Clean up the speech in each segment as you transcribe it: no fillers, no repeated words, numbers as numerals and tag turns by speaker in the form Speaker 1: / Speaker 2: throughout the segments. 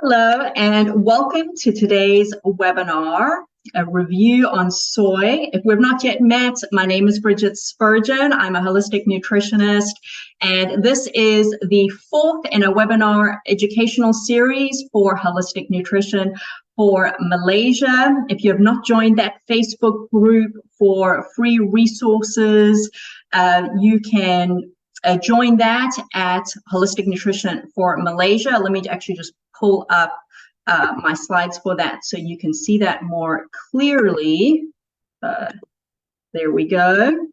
Speaker 1: Hello, and welcome to today's webinar, a review on soy. If we've not yet met, my name is Bridget Spurgeon. I'm a holistic nutritionist, and this is the fourth in a webinar educational series for holistic nutrition for Malaysia. If you have not joined that Facebook group for free resources, you can join that at Holistic Nutrition for Malaysia. Let me actually just pull up my slides for that so you can see that more clearly. There we go.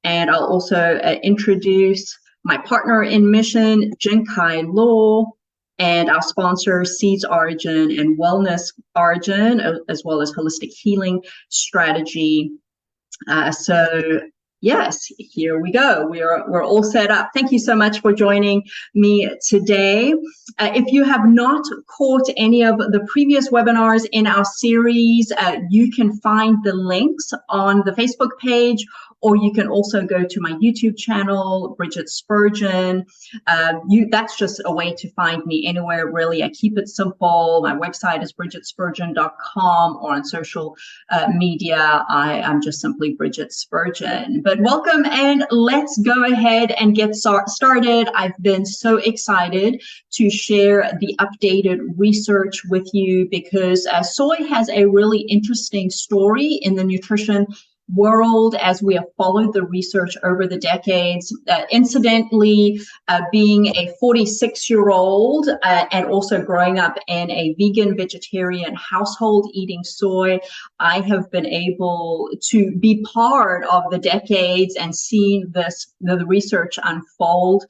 Speaker 1: And I'll also introduce my partner in mission, Jinkai Law, and our sponsor, Seeds Origin and Wellness Origin, as well as Holistic Healing Strategy. Yes, here we go. We're all set up. Thank you so much for joining me today. If you have not caught any of the previous webinars in our series, you can find the links on the Facebook page, or you can also go to my YouTube channel, Bridget Spurgeon. That's just a way to find me anywhere, really. I keep it simple. My website is bridgetspurgeon.com, or on social media, I'm just simply Bridget Spurgeon. But welcome, and let's go ahead and get started. I've been so excited to share the updated research with you because soy has a really interesting story in the nutrition world as we have followed the research over the decades. Incidentally, being a 46-year-old and also growing up in a vegan vegetarian household eating soy, I have been able to be part of the decades and seen the research unfold.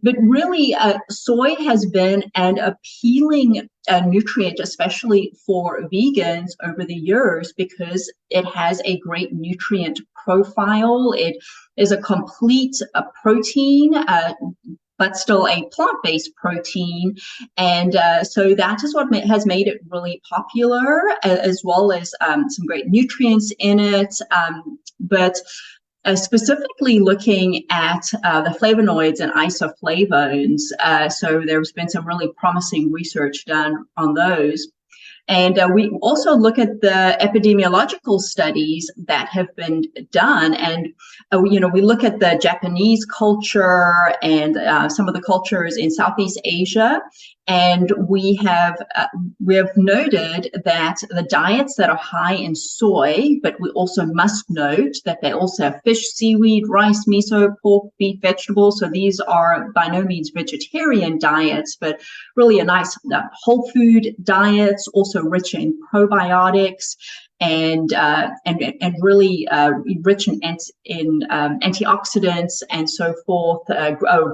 Speaker 1: But really, soy has been an appealing nutrient, especially for vegans over the years, because it has a great nutrient profile. It is a complete protein, but still a plant-based protein. And so that is what has made it really popular, as well as some great nutrients in it. But specifically looking at the flavonoids and isoflavones. So there's been some really promising research done on those. And we also look at the epidemiological studies that have been done. And, we look at the Japanese culture and some of the cultures in Southeast Asia. And we have noted that the diets that are high in soy, but we also must note that they also have fish, seaweed, rice, miso, pork, beef, vegetables. So these are by no means vegetarian diets, but really a nice whole food diets, also rich in probiotics and really rich in antioxidants and so forth.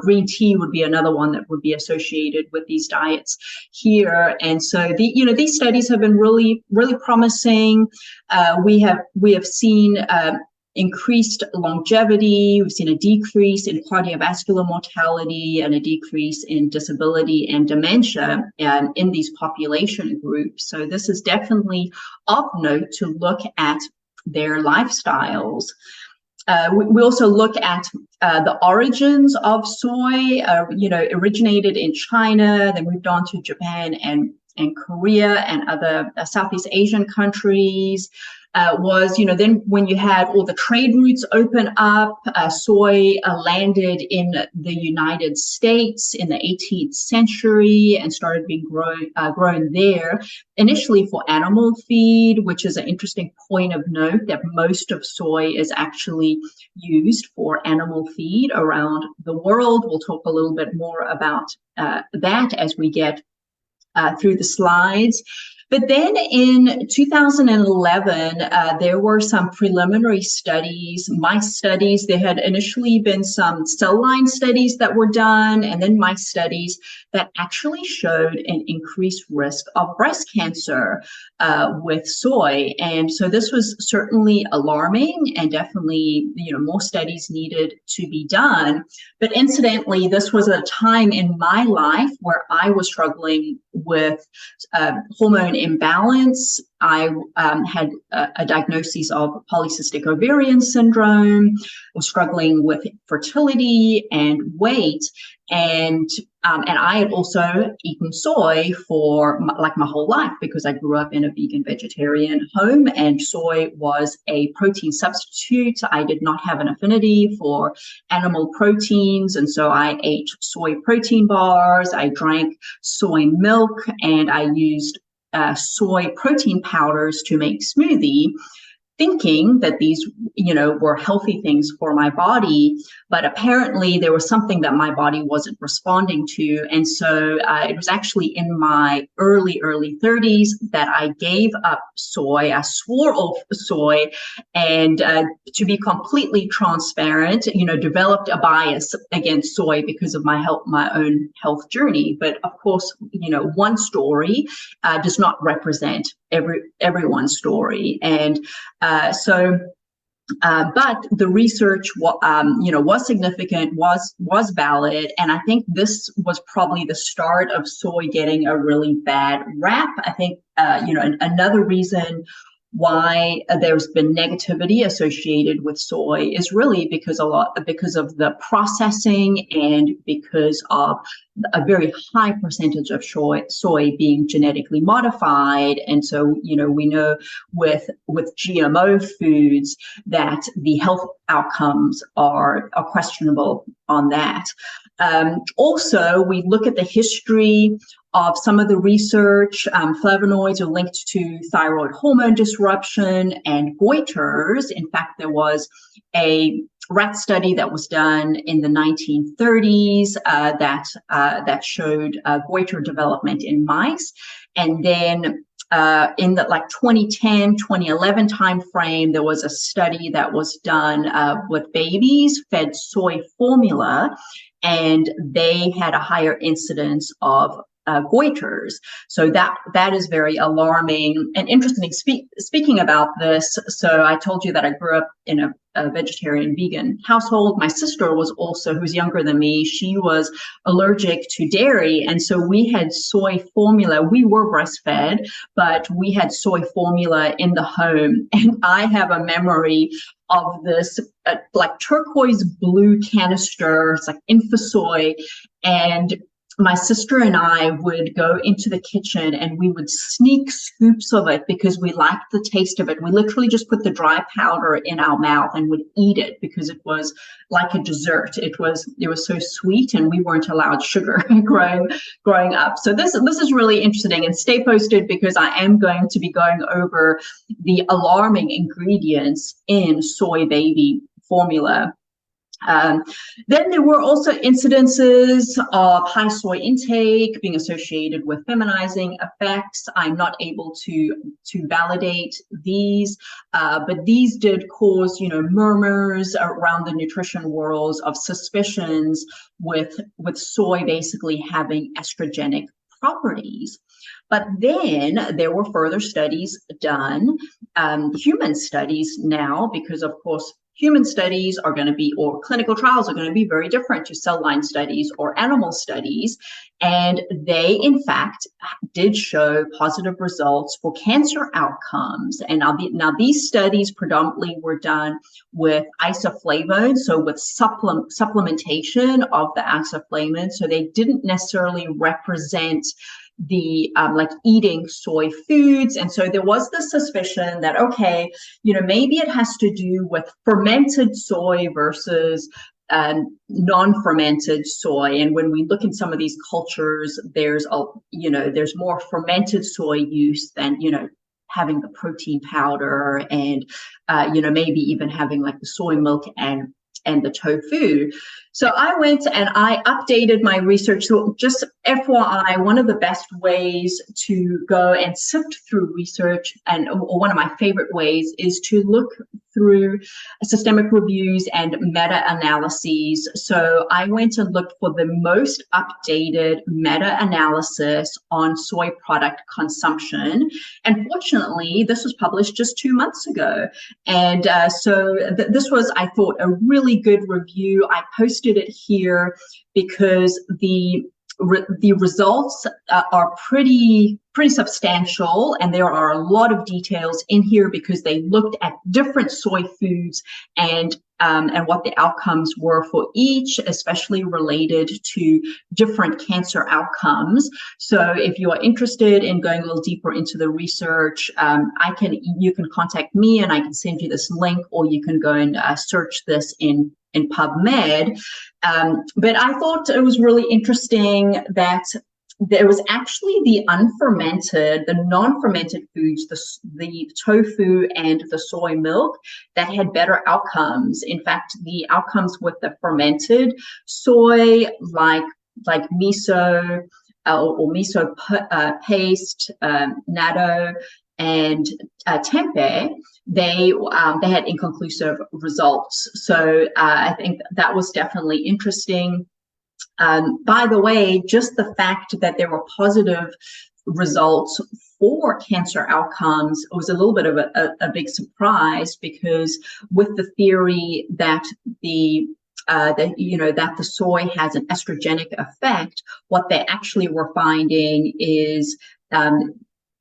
Speaker 1: Green tea would be another one that would be associated with these diets here. And so these studies have been really, really promising. We have seen increased longevity. We've seen a decrease in cardiovascular mortality and a decrease in disability and dementia in these population groups. So this is definitely of note to look at their lifestyles. We also look at the origins of soy. Originated in China, then moved on to Japan and Korea and other Southeast Asian countries. Then when you had all the trade routes open up, soy landed in the United States in the 18th century and started being grown there, initially for animal feed, which is an interesting point of note that most of soy is actually used for animal feed around the world. We'll talk a little bit more about that as we get through the slides. But then in 2011, there were some preliminary studies, mice studies. There had initially been some cell line studies that were done, and then mice studies that actually showed an increased risk of breast cancer with soy. And so this was certainly alarming, and definitely, more studies needed to be done. But incidentally, this was a time in my life where I was struggling with hormone imbalance. I had a diagnosis of polycystic ovarian syndrome, was struggling with fertility and weight. And I had also eaten soy for my whole life because I grew up in a vegan vegetarian home, and soy was a protein substitute. I did not have an affinity for animal proteins, and so I ate soy protein bars, I drank soy milk, and I used soy protein powders to make smoothie, thinking that these, were healthy things for my body. But apparently there was something that my body wasn't responding to. And so it was actually in my early 30s that I gave up soy. I swore off soy, and to be completely transparent, developed a bias against soy because of my own health journey. But of course, one story does not represent everyone's story. And but the research, was significant, was valid, and I think this was probably the start of soy getting a really bad rap. I think, another reason why there's been negativity associated with soy is really because of the processing, and because of a very high percentage of soy being genetically modified. And so, we know with GMO foods that the health outcomes are questionable on that. Also, we look at the history of some of the research. Flavonoids are linked to thyroid hormone disruption and goiters. In fact, there was a rat study that was done in the 1930s that showed goiter development in mice. And then in the 2010, 2011 timeframe, there was a study that was done with babies fed soy formula, and they had a higher incidence of goiters. So that is very alarming and interesting. Speaking about this, so I told you that I grew up in a vegetarian vegan household. My sister was also, who's younger than me, she was allergic to dairy, and so we had soy formula. We were breastfed, but we had soy formula in the home, and I have a memory of this turquoise blue canister. It's like Infusoy, and my sister and I would go into the kitchen and we would sneak scoops of it because we liked the taste of it. We literally just put the dry powder in our mouth and would eat it because it was like a dessert. It was so sweet, and we weren't allowed sugar growing up. So this is really interesting, and stay posted because I am going to be going over the alarming ingredients in soy baby formula. Then there were also incidences of high soy intake being associated with feminizing effects. I'm not able to validate these, but these did cause, murmurs around the nutrition worlds of suspicions with soy basically having estrogenic properties. But then there were further studies done, human studies now, because of course human studies are going to be, or clinical trials are going to be very different to cell line studies or animal studies. And they, in fact, did show positive results for cancer outcomes. And now these studies predominantly were done with isoflavones, so with supplementation of the isoflavones. So they didn't necessarily represent the eating soy foods. And so there was the suspicion that, okay, maybe it has to do with fermented soy versus non-fermented soy. And when we look in some of these cultures, there's more fermented soy use than, having the protein powder and, maybe even having like the soy milk and the tofu. So I went and I updated my research. So just FYI, one of the best ways to go and sift through research, or one of my favorite ways, is to look through systemic reviews and meta-analyses. So I went and looked for the most updated meta-analysis on soy product consumption. And fortunately, this was published just 2 months ago. And so this was, I thought, a really good review. I posted it here because the results are pretty substantial, and there are a lot of details in here because they looked at different soy foods and and what the outcomes were for each, especially related to different cancer outcomes. So if you are interested in going a little deeper into the research, you can contact me and I can send you this link, or you can go and search this in PubMed. But I thought it was really interesting that there was actually the non-fermented foods, the tofu and the soy milk, that had better outcomes. In fact, the outcomes with the fermented soy, like miso or miso paste, natto, and tempeh, they had inconclusive results. So I think that was definitely interesting. By the way, just the fact that there were positive results for cancer outcomes was a little bit of a big surprise, because with the theory that the soy has an estrogenic effect, what they actually were finding is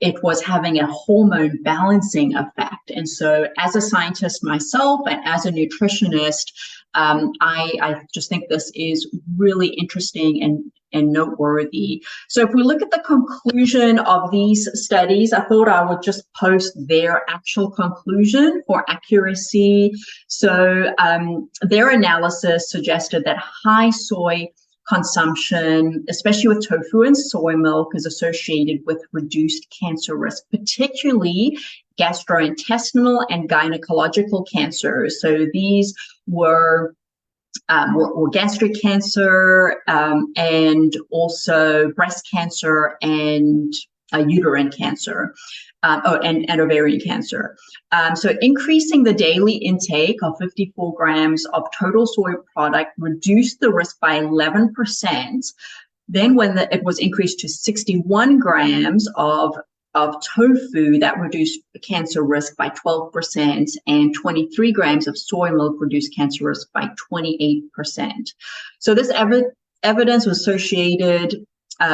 Speaker 1: it was having a hormone balancing effect. And so as a scientist myself and as a nutritionist, I just think this is really interesting and noteworthy. So if we look at the conclusion of these studies, I thought I would just post their actual conclusion for accuracy. So their analysis suggested that high soy consumption, especially with tofu and soy milk, is associated with reduced cancer risk, particularly gastrointestinal and gynecological cancers. So these were gastric cancer, and also breast cancer and uterine cancer, and ovarian cancer. So increasing the daily intake of 54 grams of total soy product reduced the risk by 11%. Then when it was increased to 61 grams of tofu, that reduced cancer risk by 12%, and 23 grams of soy milk reduced cancer risk by 28%. So this evidence was associated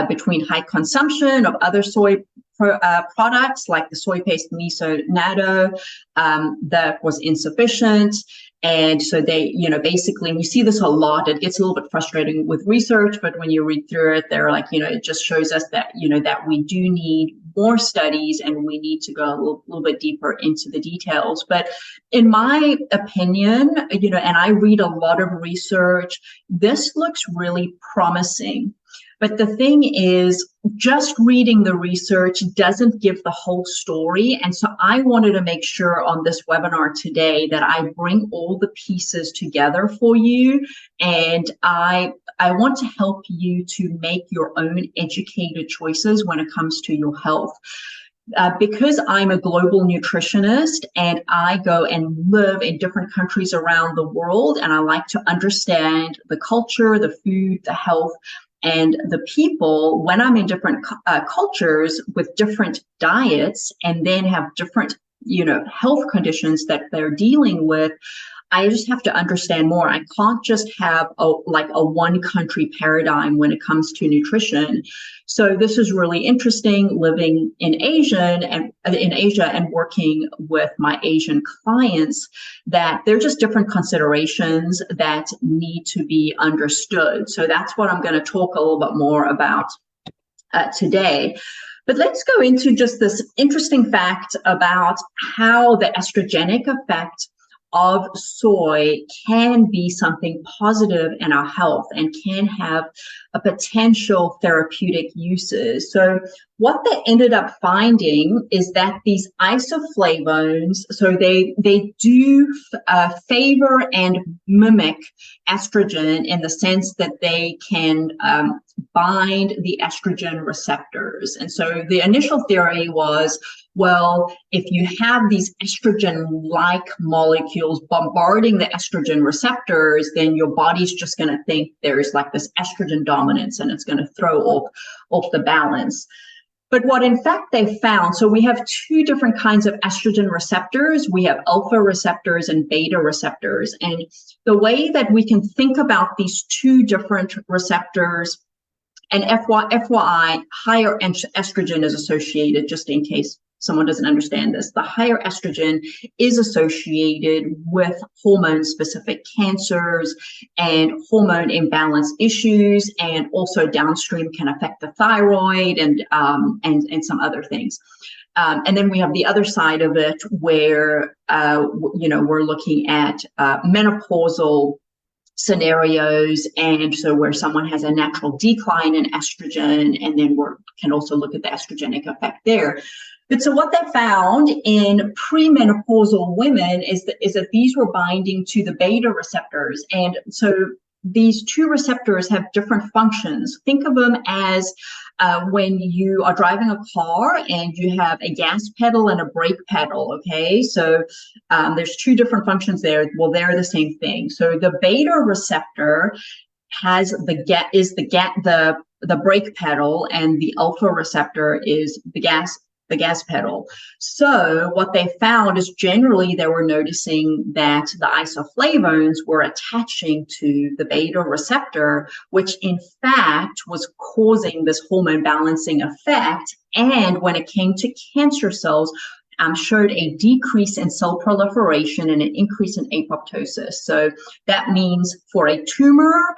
Speaker 1: between high consumption of other soy products like the soy paste, miso, natto, that was insufficient. And so they, basically, and you see this a lot, it gets a little bit frustrating with research, but when you read through it, they're like, it just shows us that, that we do need more studies and we need to go a little bit deeper into the details. But in my opinion, and I read a lot of research, this looks really promising. But the thing is, just reading the research doesn't give the whole story. And so I wanted to make sure on this webinar today that I bring all the pieces together for you. And I want to help you to make your own educated choices when it comes to your health. Because I'm a global nutritionist and I go and live in different countries around the world, and I like to understand the culture, the food, the health, and the people, when I'm in different cultures with different diets and then have different, health conditions that they're dealing with, I just have to understand more. I can't just have a one country paradigm when it comes to nutrition. So this is really interesting, living in Asia and working with my Asian clients, that they're just different considerations that need to be understood. So that's what I'm going to talk a little bit more about today. But let's go into just this interesting fact about how the estrogenic effect of soy can be something positive in our health and can have a potential therapeutic uses. So what they ended up finding is that these isoflavones, so they do favor and mimic estrogen in the sense that they can bind the estrogen receptors. And so the initial theory was, well, if you have these estrogen-like molecules bombarding the estrogen receptors, then your body's just going to think there's like this estrogen dominance and it's going to throw off the balance. But what in fact they found, so we have two different kinds of estrogen receptors. We have alpha receptors and beta receptors. And the way that we can think about these two different receptors, and FYI, higher estrogen is associated, just in case someone doesn't understand this, the higher estrogen is associated with hormone-specific cancers and hormone imbalance issues, and also downstream can affect the thyroid and some other things. And then we have the other side of it where, we're looking at menopausal scenarios, and so where someone has a natural decline in estrogen, and then we can also look at the estrogenic effect there. But so what they found in premenopausal women is that these were binding to the beta receptors, and so these two receptors have different functions. Think of them as when you are driving a car and you have a gas pedal and a brake pedal, okay? So there's two different functions there. Well, they're the same thing. So the beta receptor has the brake pedal, and the alpha receptor is the gas pedal. So what they found is generally they were noticing that the isoflavones were attaching to the beta receptor, which in fact was causing this hormone balancing effect. And when it came to cancer cells, showed a decrease in cell proliferation and an increase in apoptosis. So that means for a tumor,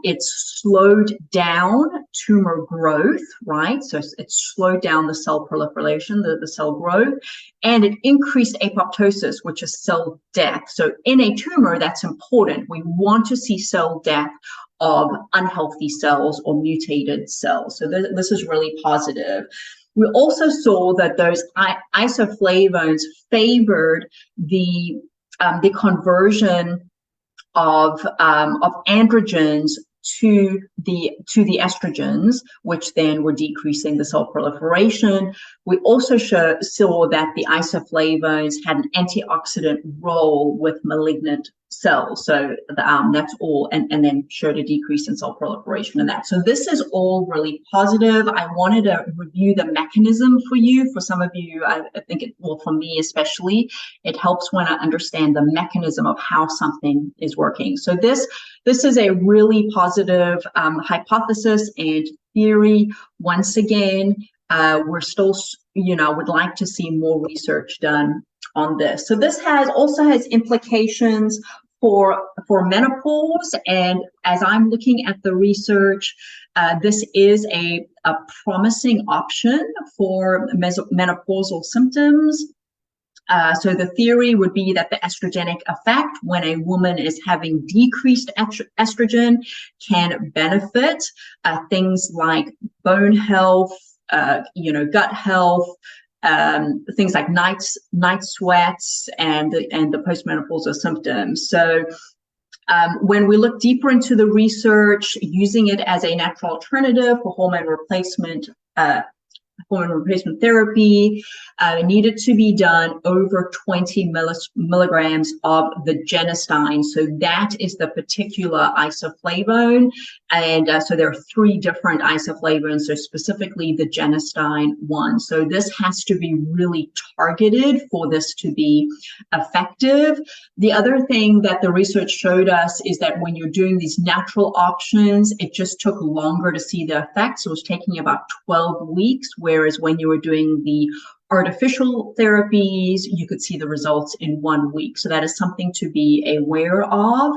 Speaker 1: it's slowed down tumor growth, right? So it slowed down the cell proliferation, the cell growth, and it increased apoptosis, which is cell death. So in a tumor, that's important. We want to see cell death of unhealthy cells or mutated cells. So this is really positive. We also saw that those isoflavones favored the conversion of androgens to the estrogens, which then were decreasing the cell proliferation. We also saw that the isoflavones had an antioxidant role with malignant cells. So that's all, and then showed a decrease in cell proliferation in that. So this is all really positive. I wanted to review the mechanism for you. For some of you, I think for me especially, it helps when I understand the mechanism of how something is working. So this is a really positive hypothesis and theory. Once again, we're still, would like to see more research done on this. So this also has implications for menopause, and as I'm looking at the research, this is a promising option for menopausal symptoms. So the theory would be that the estrogenic effect when a woman is having decreased estrogen can benefit things like bone health, gut health, things like night sweats and the postmenopausal symptoms. So when we look deeper into the research, using it as a natural alternative for hormone replacement therapy, needed to be done over 20 milligrams of the genistein. So that is the particular isoflavone. And so there are 3 different isoflavones, so specifically the genistein one. So this has to be really targeted for this to be effective. The other thing that the research showed us is that when you're doing these natural options, it just took longer to see the effects. So it was taking about 12 weeks, whereas when you were doing the artificial therapies, you could see the results in 1 week. So that is something to be aware of.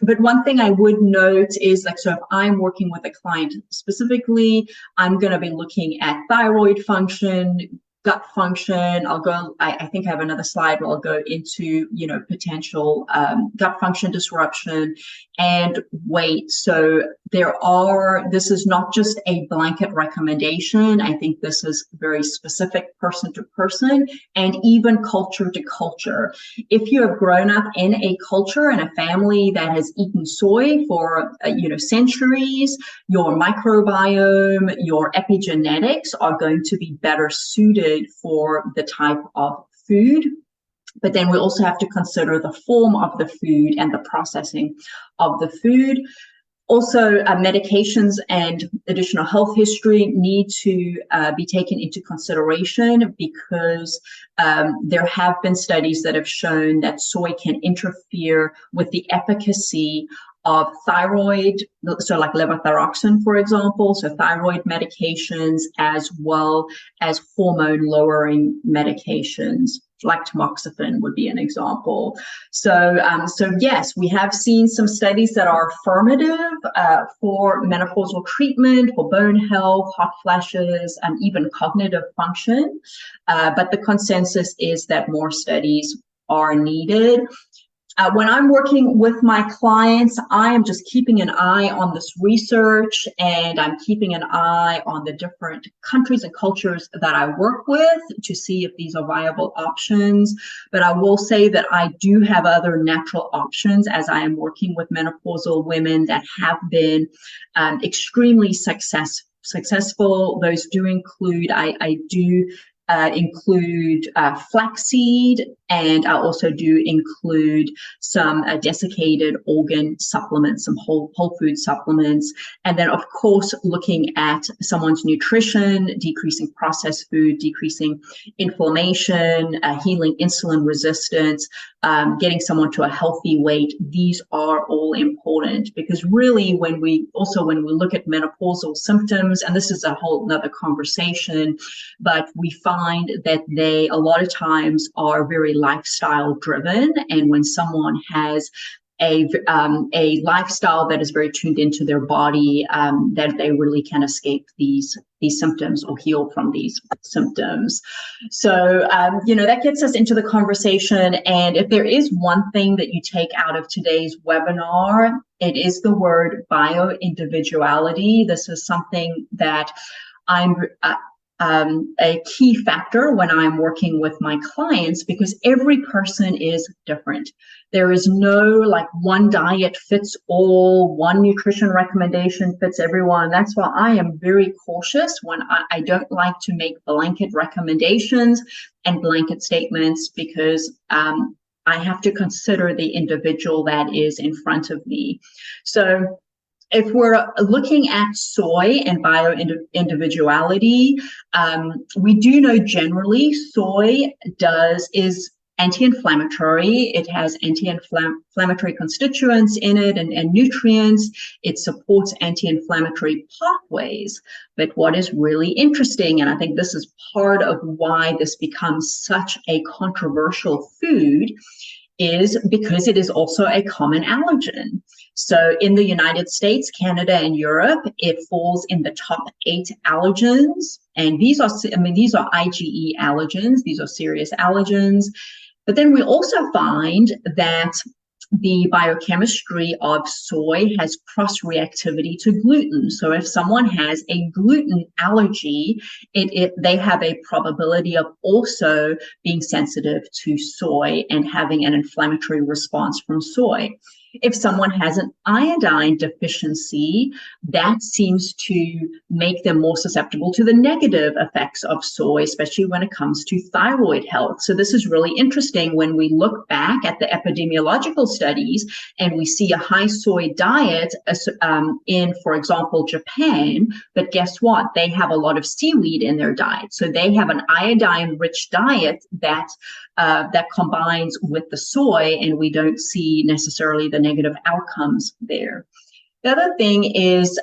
Speaker 1: But one thing I would note is, so if I'm working with a client specifically, I'm going to be looking at thyroid function, gut function. I think I have another slide where I'll go into, potential gut function disruption and weight. So this is not just a blanket recommendation. I think this is very specific person to person and even culture to culture. If you have grown up in a culture and a family that has eaten soy for, centuries, your microbiome, your epigenetics are going to be better suited for the type of food. But then we also have to consider the form of the food and the processing of the food. Also, medications and additional health history need to be taken into consideration, because there have been studies that have shown that soy can interfere with the efficacy of thyroid, so like levothyroxine, for example, so thyroid medications, as well as hormone-lowering medications, like tamoxifen would be an example. So yes, we have seen some studies that are affirmative for menopausal treatment, for bone health, hot flashes, and even cognitive function. But the consensus is that more studies are needed. When I'm working with my clients, I am just keeping an eye on this research, and I'm keeping an eye on the different countries and cultures that I work with to see if these are viable options. But I will say that I do have other natural options as I am working with menopausal women that have been extremely successful. Those do include, I do include flaxseed, and I also do include some desiccated organ supplements, some whole food supplements, and then of course looking at someone's nutrition, decreasing processed food, decreasing inflammation, healing insulin resistance, getting someone to a healthy weight. These are all important, because really when we look at menopausal symptoms, and this is a whole nother conversation, but we find that they a lot of times are very lifestyle driven, and when someone has a lifestyle that is very tuned into their body, that they really can escape these symptoms or heal from these symptoms. So that gets us into the conversation. And if there is one thing that you take out of today's webinar, it is the word bioindividuality. This is something that I'm a key factor when I'm working with my clients, because every person is different. There is no like one diet fits all, one nutrition recommendation fits everyone. That's why I am very cautious when I don't like to make blanket recommendations and blanket statements, because I have to consider the individual that is in front of me. So if we're looking at soy and bioindividuality, we do know generally soy is anti-inflammatory. It has anti-inflammatory constituents in it and nutrients. It supports anti-inflammatory pathways. But what is really interesting, and I think this is part of why this becomes such a controversial food, is because it is also a common allergen. So in the United States, Canada, and Europe, it falls in the top 8 allergens. And these are IgE allergens. These are serious allergens. But then we also find that the biochemistry of soy has cross-reactivity to gluten. So if someone has a gluten allergy, they have a probability of also being sensitive to soy and having an inflammatory response from soy. If someone has an iodine deficiency, that seems to make them more susceptible to the negative effects of soy, especially when it comes to thyroid health. So this is really interesting when we look back at the epidemiological studies and we see a high soy diet in, for example, Japan, but guess what? They have a lot of seaweed in their diet. So they have an iodine-rich diet that combines with the soy, and we don't see necessarily the negative outcomes there. The other thing is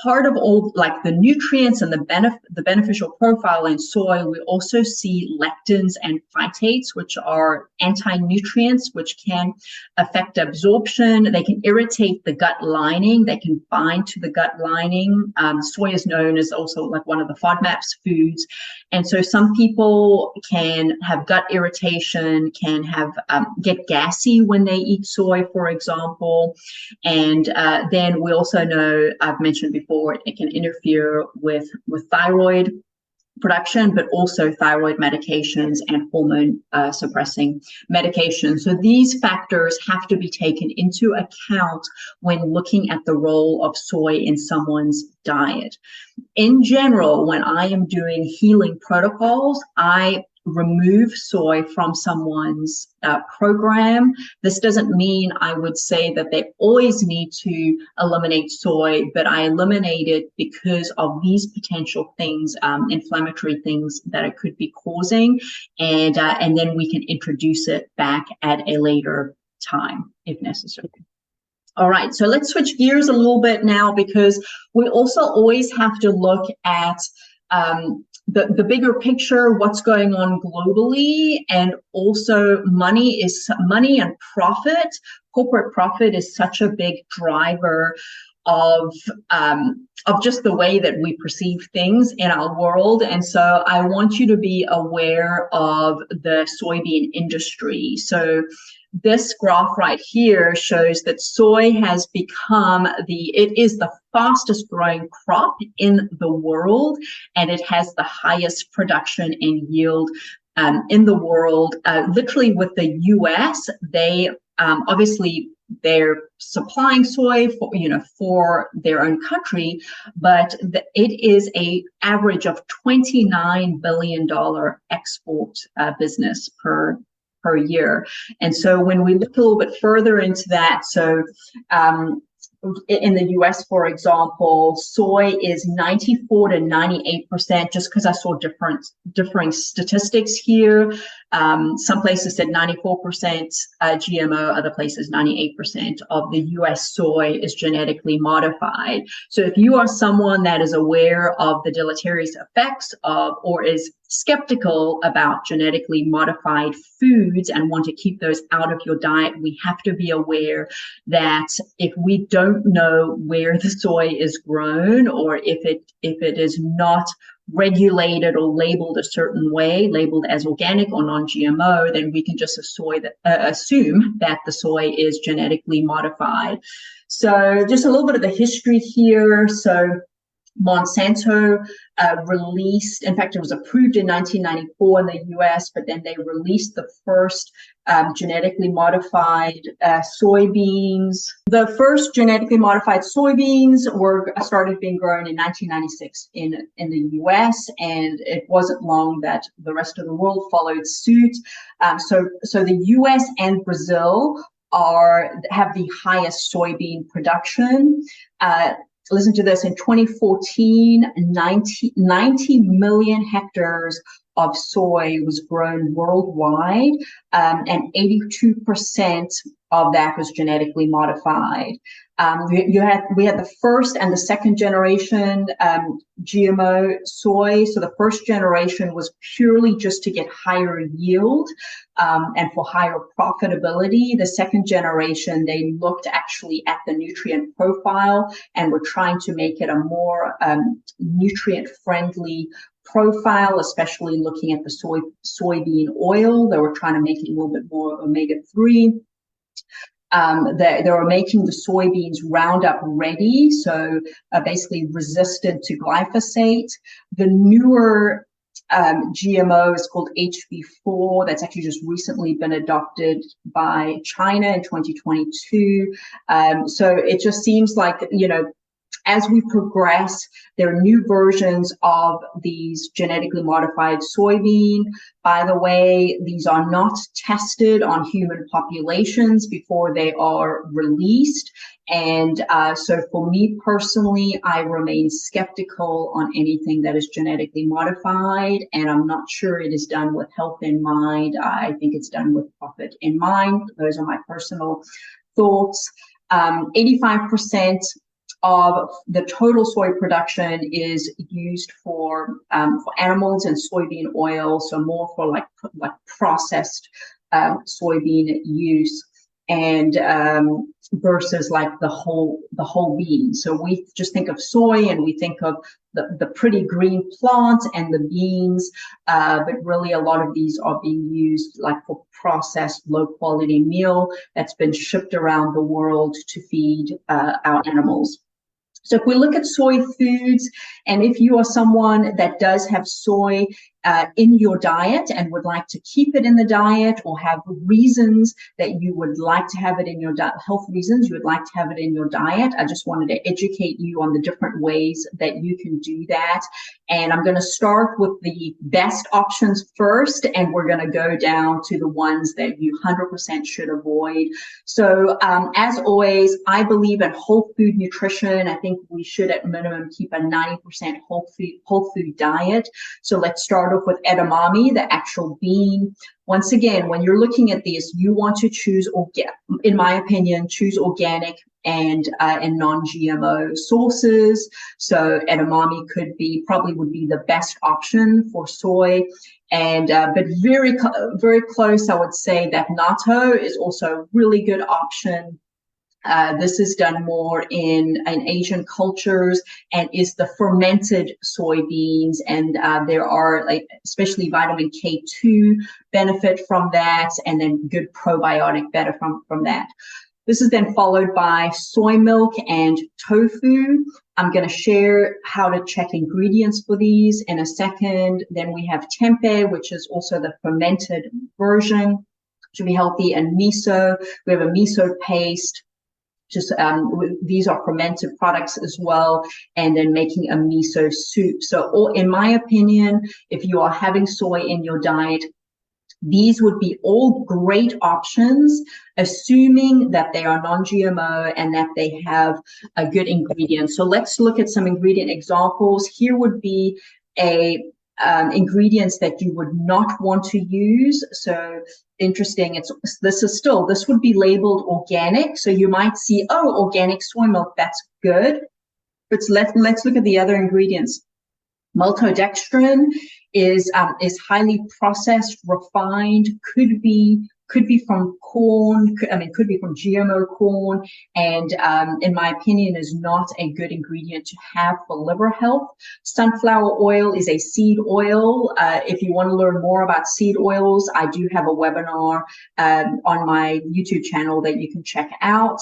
Speaker 1: part of all like the nutrients and the beneficial profile in soy, we also see lectins and phytates, which are anti-nutrients, which can affect absorption. They can irritate the gut lining. They can bind to the gut lining. Soy is known as also like one of the FODMAPs foods. And so some people can have gut irritation, can have get gassy when they eat soy, for example. And then we also know, I've mentioned before, it can interfere with thyroid production, but also thyroid medications and hormone suppressing medications. So these factors have to be taken into account when looking at the role of soy in someone's diet. In general, when I am doing healing protocols, I remove soy from someone's program. This doesn't mean I would say that they always need to eliminate soy, but I eliminate it because of these potential things, inflammatory things that it could be causing, and then we can introduce it back at a later time if necessary. All right, so let's switch gears a little bit now, because we also always have to look at the bigger picture, what's going on globally, and also money and profit. Corporate profit is such a big driver of just the way that we perceive things in our world. And so I want you to be aware of the soybean industry. So this graph right here shows that soy has become it is the fastest growing crop in the world, and it has the highest production and yield in the world. Literally with the US, they obviously they're supplying soy for their own country, but it is a average of $29 billion export business per year. And so when we look a little bit further into that, so in the US, for example, soy is 94 to 98%, just because I saw differing statistics here. Some places said 94% GMO, other places 98% of the US soy is genetically modified. So if you are someone that is aware of the deleterious effects of, or is skeptical about genetically modified foods and want to keep those out of your diet, we have to be aware that if we don't know where the soy is grown, or if it is not regulated or labeled a certain way, labeled as organic or non-GMO, then we can just assume that the soy is genetically modified. So just a little bit of the history here. So Monsanto released, in fact, it was approved in 1994 in the US, but then they released the first genetically modified soybeans. The first genetically modified soybeans started being grown in 1996 in the US, and it wasn't long that the rest of the world followed suit. So the US and Brazil have the highest soybean production. Listen to this, in 2014, 90 million hectares of soy was grown worldwide, and 82% of that was genetically modified. We had the first and the second generation GMO soy. So the first generation was purely just to get higher yield and for higher profitability. The second generation, they looked actually at the nutrient profile and were trying to make it a more nutrient-friendly profile, especially looking at the soybean oil. They were trying to make it a little bit more omega-3. They were making the soybeans Roundup ready, so basically resistant to glyphosate. The newer GMO is called HB4. That's actually just recently been adopted by China in 2022. So it just seems like, as we progress, there are new versions of these genetically modified soybean. By the way, these are not tested on human populations before they are released. And so for me personally, I remain skeptical on anything that is genetically modified, and I'm not sure it is done with health in mind. I think it's done with profit in mind. Those are my personal thoughts. 85% of the total soy production is used for animals and soybean oil, so more for like processed soybean use, and versus like the whole bean. So we just think of soy and we think of the pretty green plant and the beans, but really a lot of these are being used like for processed low quality meal that's been shipped around the world to feed our animals. So if we look at soy foods, and if you are someone that does have soy in your diet and would like to keep it in the diet, or have reasons that you would like to have it in your diet, health reasons you would like to have it in your diet, I just wanted to educate you on the different ways that you can do that. And I'm going to start with the best options first, and we're going to go down to the ones that you 100% should avoid. So as always, I believe in whole food nutrition. I think we should at minimum keep a 90% whole food diet. So let's start off with edamame, the actual bean. Once again, when you're looking at these, you want to choose, in my opinion, choose organic and non-GMO sources. So edamame probably would be the best option for soy. And but very close, I would say that natto is also a really good option. This is done more in Asian cultures and is the fermented soybeans, and there are, like, especially vitamin K2 benefit from that, and then good probiotic benefit from that. This is then followed by soy milk and tofu. I'm going to share how to check ingredients for these in a second. Then we have tempeh, which is also the fermented version, to be healthy, and miso. We have a miso paste. Just these are fermented products as well, and then making a miso soup. So in my opinion, if you are having soy in your diet, these would be all great options, assuming that they are non-GMO and that they have a good ingredient. So let's look at some ingredient examples. Here would be ingredients that you would not want to use. So interesting, this would be labeled organic. So you might see, oh, organic soy milk, that's good. But let's look at the other ingredients. Maltodextrin is highly processed, refined, could be from corn, could be from GMO corn, and in my opinion is not a good ingredient to have for liver health. Sunflower oil is a seed oil. If you want to learn more about seed oils, I do have a webinar on my YouTube channel that you can check out.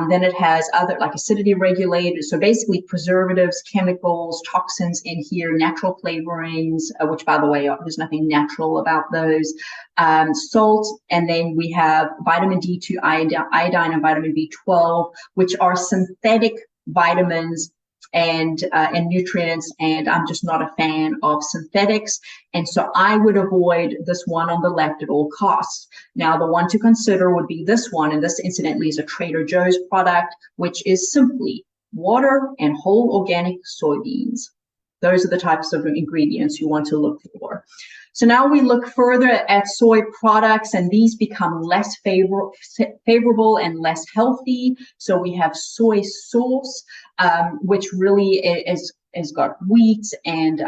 Speaker 1: Then it has other, like, acidity regulators, so basically preservatives, chemicals, toxins in here, natural flavorings, which, by the way, there's nothing natural about those, salt, and then we have vitamin D2, iodine, and vitamin B12, which are synthetic vitamins and nutrients, and I'm just not a fan of synthetics, and so I would avoid this one on the left at all costs. Now, the one to consider would be this one, and this incidentally is a Trader Joe's product, which is simply water and whole organic soybeans. Those are the types of ingredients you want to look for. So now we look further at soy products, and these become less favorable and less healthy. So we have soy sauce, which really is got wheat and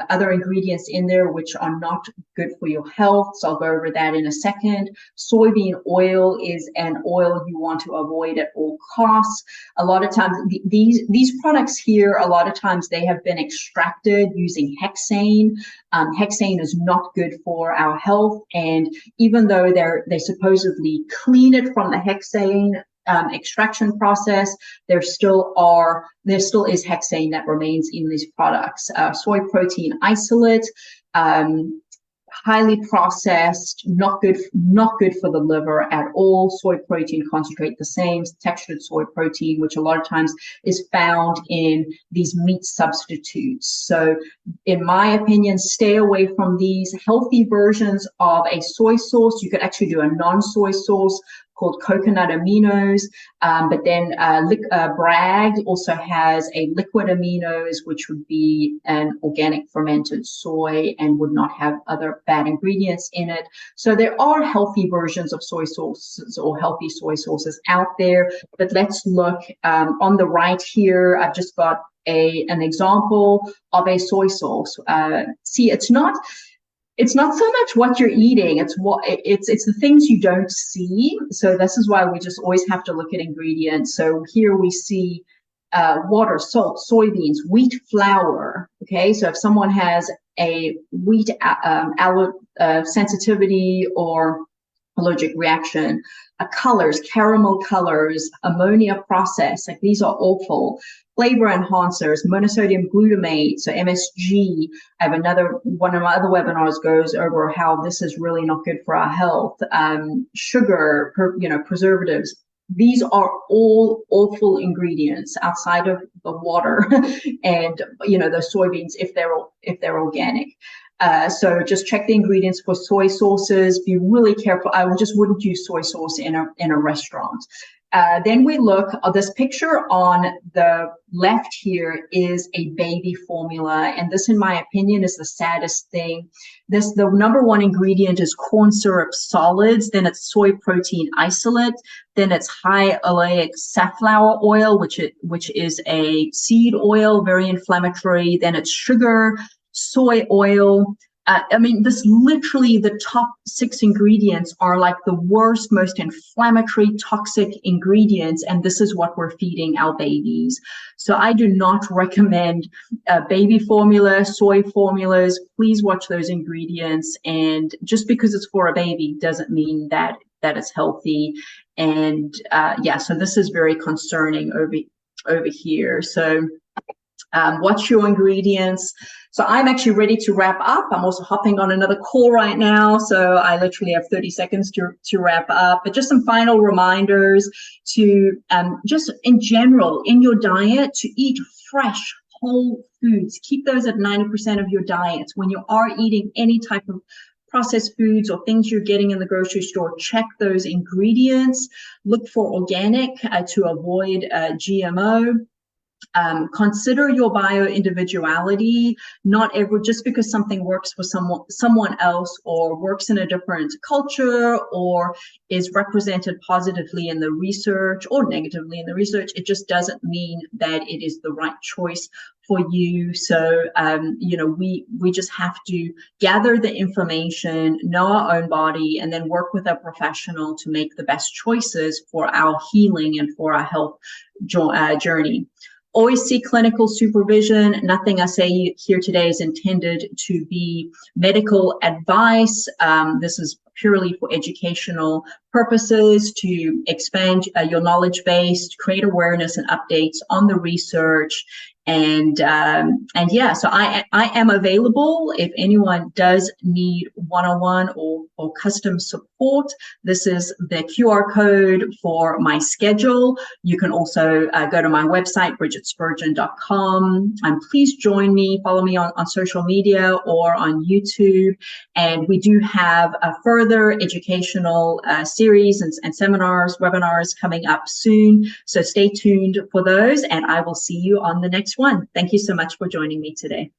Speaker 1: other ingredients in there which are not good for your health. So I'll go over that in a second. Soybean oil is an oil you want to avoid at all costs. A lot of times, these products here, a lot of times they have been extracted using hexane. Hexane is not good for our health, and even though they supposedly clean it from the hexane extraction process, there still is hexane that remains in these products. Soy protein isolate, highly processed, not good for the liver at all. Soy protein concentrate, the same. Textured soy protein, which a lot of times is found in these meat substitutes. So in my opinion, stay away from these. Healthy versions of a soy sauce, you could actually do a non-soy sauce called coconut aminos, but then Bragg also has a liquid aminos, which would be an organic fermented soy and would not have other bad ingredients in it. So there are healthy versions of soy sauces or healthy soy sauces out there, but let's look on the right here. I've just got an example of a soy sauce. See, it's not so much what you're eating, it's the things you don't see. So this is why we just always have to look at ingredients. So here we see water, salt, soybeans, wheat flour. Okay, so if someone has a wheat sensitivity or allergic reaction, colors, caramel colors, ammonia process, like these are awful. Flavor enhancers, monosodium glutamate, so MSG. I have one of my other webinars goes over how this is really not good for our health. Sugar, preservatives. These are all awful ingredients outside of the water and the soybeans if they're organic. So just check the ingredients for soy sauces. Be really careful. I just wouldn't use soy sauce in a restaurant. Then we look, this picture on the left here is a baby formula. And this, in my opinion, is the saddest thing. The number one ingredient is corn syrup solids, then it's soy protein isolate, then it's high oleic safflower oil, which is a seed oil, very inflammatory. Then it's sugar, soy oil. I mean, this literally, the top 6 ingredients are like the worst, most inflammatory, toxic ingredients, and this is what we're feeding our babies. So I do not recommend baby formula, soy formulas. Please watch those ingredients, and just because it's for a baby doesn't mean that it's healthy. And yeah, so this is very concerning over here. So watch your ingredients. So I'm actually ready to wrap up. I'm also hopping on another call right now, so I literally have 30 seconds to wrap up. But just some final reminders to just in general in your diet to eat fresh, whole foods. Keep those at 90% of your diet. When you are eating any type of processed foods or things you're getting in the grocery store, check those ingredients. Look for organic to avoid GMO. Consider your bio-individuality. Just because something works for someone else or works in a different culture or is represented positively in the research or negatively in the research, it just doesn't mean that it is the right choice for you. So, you know, we just have to gather the information, know our own body, and then work with a professional to make the best choices for our healing and for our health journey. Always seek clinical supervision. Nothing I say here today is intended to be medical advice. This is purely for educational purposes, to expand your knowledge base, to create awareness and updates on the research. And yeah, so I am available if anyone does need one-on-one or custom support. This is the QR code for my schedule. You can also go to my website, bridgetspurgeon.com, and please join me, follow me on social media or on YouTube. And we do have a further educational series and seminars, webinars coming up soon. So stay tuned for those, and I will see you on the next one. Thank you so much for joining me today.